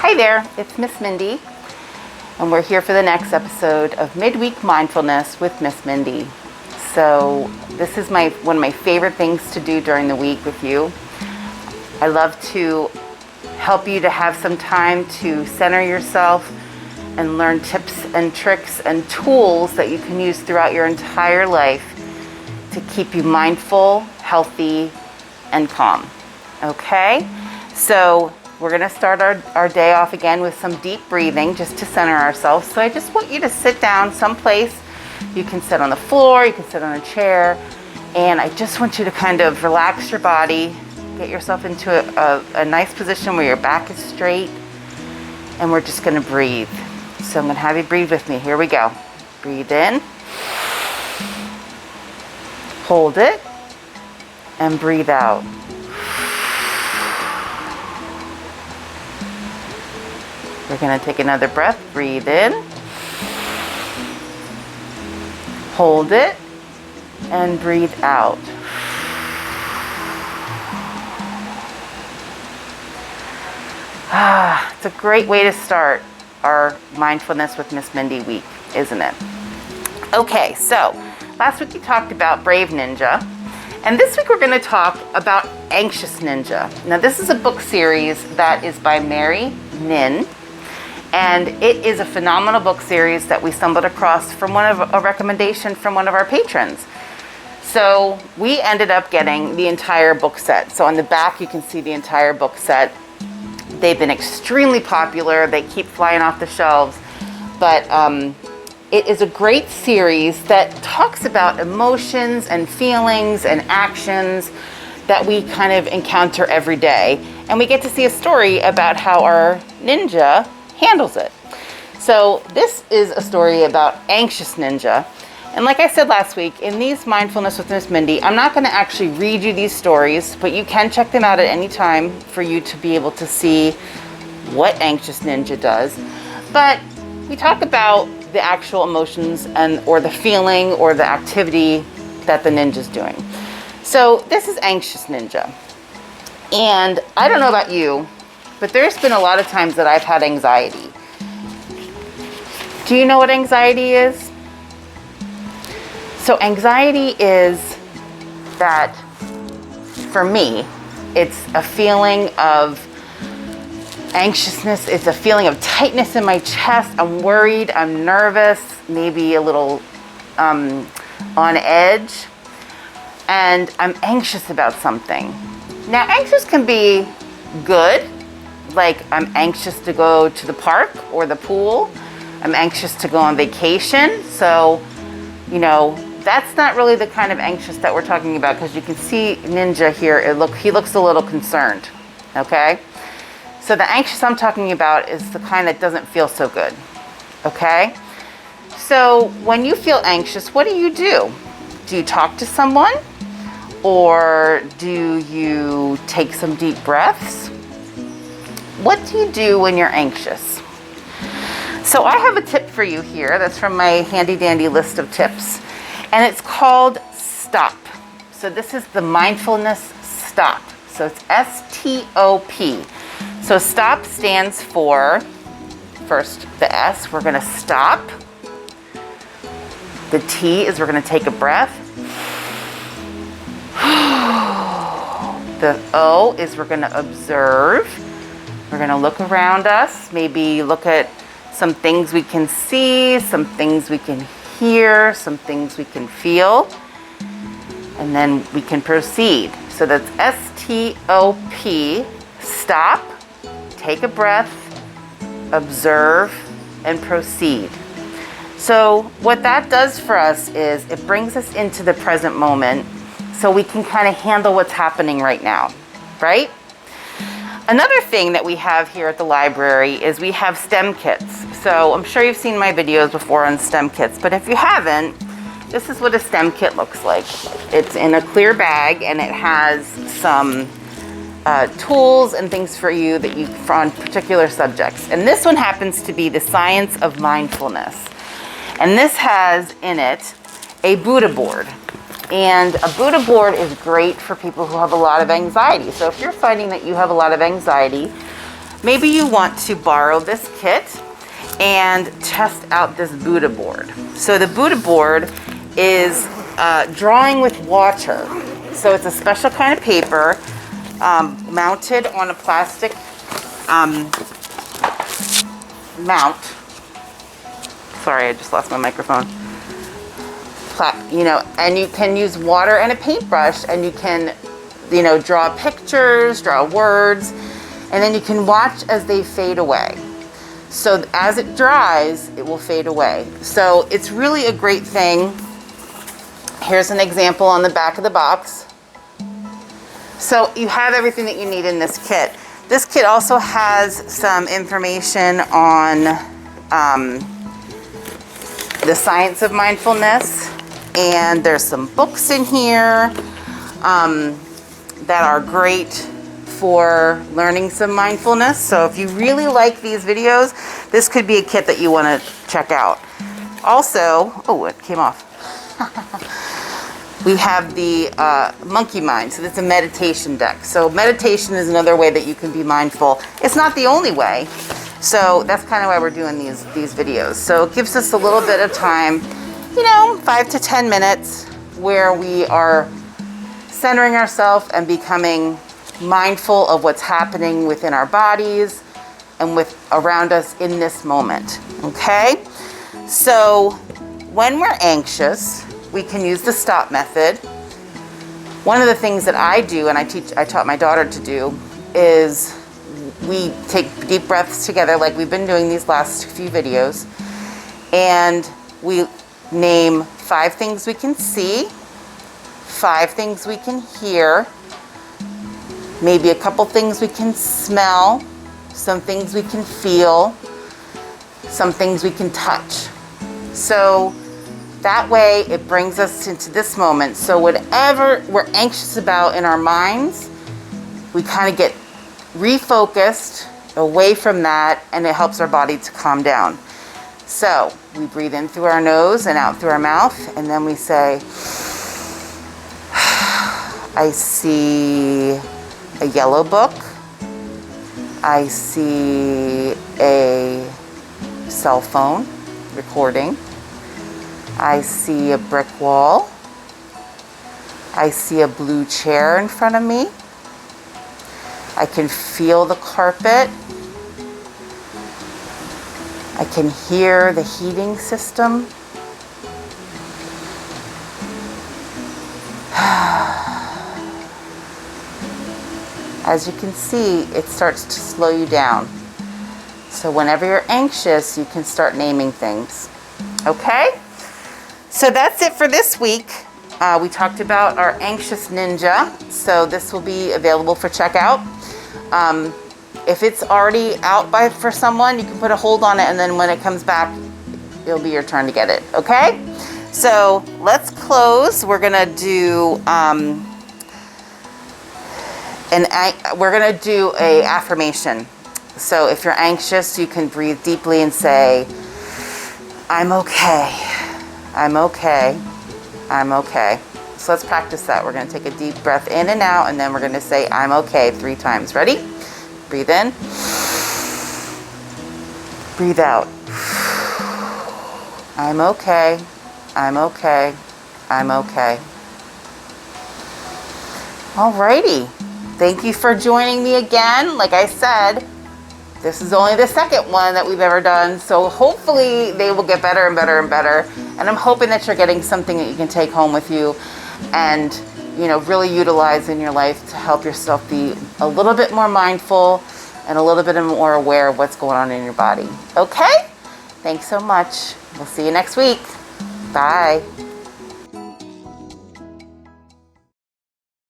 Hi there, it's Miss Mindy, and we're here for the next episode of Midweek Mindfulness with Miss Mindy. So this is one of my favorite things to do during the week with you. I love to help you to have some time to center yourself and learn tips and tricks and tools that you can use throughout your entire life to keep you mindful, healthy, and calm. Okay? So we're going to start our day off again with some deep breathing just to center ourselves. So I just want you to sit down someplace. You can sit on the floor, you can sit on a chair, and I just want you to kind of relax your body, get yourself into a nice position where your back is straight, and we're just going to breathe. So I'm going to have you breathe with me. Here we go. Breathe in, hold it, and breathe out. We're going to take another breath. Breathe in, hold it, and breathe out. It's a great way to start our Mindfulness with Miss Mindy week, isn't it? Okay, so last week we talked about Brave Ninja, and this week we're going to talk about Anxious Ninja. Now this is a book series that is by Mary Nhin, and it is a phenomenal book series that we stumbled across from a recommendation from one of our patrons. So we ended up getting the entire book set. So on the back you can see the entire book set. They've been extremely popular. They keep flying off the shelves. But it is a great series that talks about emotions and feelings and actions that we kind of encounter every day. And we get to see a story about how our ninja handles it. So this is a story about Anxious Ninja. And like I said last week, in these Mindfulness with Miss Mindy, I'm not going to actually read you these stories, but you can check them out at any time for you to be able to see what Anxious Ninja does. But we talk about the actual emotions or the feeling or the activity that the ninja's doing. So this is Anxious Ninja. And I don't know about you, but there's been a lot of times that I've had anxiety. Do you know what anxiety is? So anxiety is that, for me, it's a feeling of anxiousness. It's a feeling of tightness in my chest. I'm worried, I'm nervous, maybe a little on edge, and I'm anxious about something. Now, anxious can be good, like I'm anxious to go to the park or the pool. I'm anxious to go on vacation. So, that's not really the kind of anxious that we're talking about, because you can see Ninja here, he looks a little concerned, okay? So the anxious I'm talking about is the kind that doesn't feel so good, okay? So when you feel anxious, what do? Do you talk to someone? Or do you take some deep breaths? What do you do when you're anxious? So I have a tip for you here that's from my handy dandy list of tips, and it's called STOP. So this is the mindfulness stop. So it's STOP. So STOP stands for, first the S, we're going to stop. The T is we're going to take a breath. The O is we're going to observe. We're going to look around us, maybe look at some things we can see, some things we can hear, some things we can feel, and then we can proceed. So that's STOP, stop, take a breath, observe, and proceed. So what that does for us is it brings us into the present moment so we can kind of handle what's happening right now, right? Another thing that we have here at the library is we have STEM kits. So I'm sure you've seen my videos before on STEM kits, but if you haven't, this is what a STEM kit looks like. It's in a clear bag, and it has some tools and things for you on particular subjects. And this one happens to be the science of mindfulness. And this has in it a Buddha board. And a Buddha board is great for people who have a lot of anxiety. So if you're finding that you have a lot of anxiety, maybe you want to borrow this kit and test out this Buddha board. So the Buddha board is drawing with water. So it's a special kind of paper mounted on a plastic mount. Sorry, I just lost my microphone. And you can use water and a paintbrush, and you can, draw pictures, draw words, and then you can watch as they fade away. So as it dries, it will fade away. So it's really a great thing. Here's an example on the back of the box. So you have everything that you need in this kit. This kit also has some information on the science of mindfulness, and there's some books in here that are great for learning some mindfulness. So if you really like these videos, this could be a kit that you want to check out. Also, oh, it came off. We have the Monkey Mind. So it's a meditation deck. So meditation is another way that you can be mindful. It's not the only way. So that's kind of why we're doing these videos. So it gives us a little bit of time, 5 to 10 minutes, where we are centering ourselves and becoming mindful of what's happening within our bodies and around us in this moment. Okay? So when we're anxious, we can use the stop method. One of the things that I do, and I taught my daughter to do, is we take deep breaths together like we've been doing these last few videos, and we name 5 things we can see, 5 things we can hear, maybe a couple things we can smell, some things we can feel, some things we can touch. So that way it brings us into this moment. So whatever we're anxious about in our minds, we kind of get refocused away from that, and it helps our body to calm down. So we breathe in through our nose and out through our mouth, and then we say, I see a yellow book. I see a cell phone recording. I see a brick wall. I see a blue chair in front of me. I can feel the carpet. I can hear the heating system. As you can see, it starts to slow you down. So whenever you're anxious, you can start naming things. Okay? So that's it for this week. We talked about our Anxious Ninja. So this will be available for checkout. If it's already out for someone, you can put a hold on it, and then when it comes back, it'll be your turn to get it. Okay? So let's close. We're gonna do we're gonna do a affirmation. So if you're anxious, you can breathe deeply and say, I'm okay. I'm okay. I'm okay. So let's practice that. We're going to take a deep breath in and out, and then we're going to say, I'm okay 3 times. Ready? Breathe in. Breathe out. I'm okay. I'm okay. I'm okay. Alrighty. Thank you for joining me again. Like I said, this is only the second one that we've ever done, so hopefully they will get better and better and better. And I'm hoping that you're getting something that you can take home with you and, really utilize in your life to help yourself be a little bit more mindful and a little bit more aware of what's going on in your body. Okay? Thanks so much. We'll see you next week. Bye.